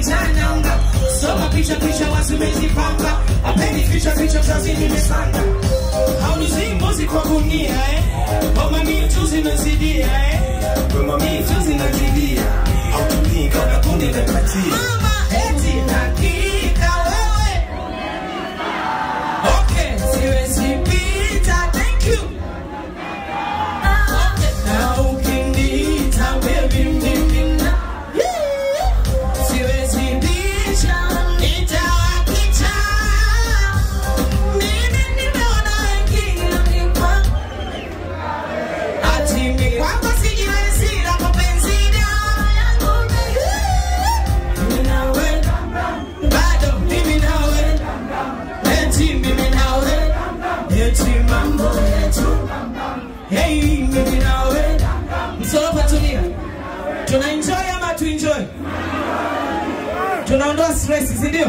kijana unga. Soma picha picha wasimejipanga. Apendi picha kazi nimesanga. Haunuzi mbuzi kwa gunia Mama mia tuzi nazidia Mama mia tuzi nazidia Hautumii kana kundi na katia Mama eti hakika wewe Okay, siwezi pita, thank you Okay, na ukinita baby mimina Siwezi pita, nitawakicha Mimi nimeona wengine mnikwa Ati mikwako sijiwezi na mapenzi yangu Mimi nawe, bado mimi nawe Eti mimi nawe, eti mambo yetu Hey mimi nawe Msolofa tulia Tuna enjoy ama tu enjoy Tunaondoa stress, si ndio?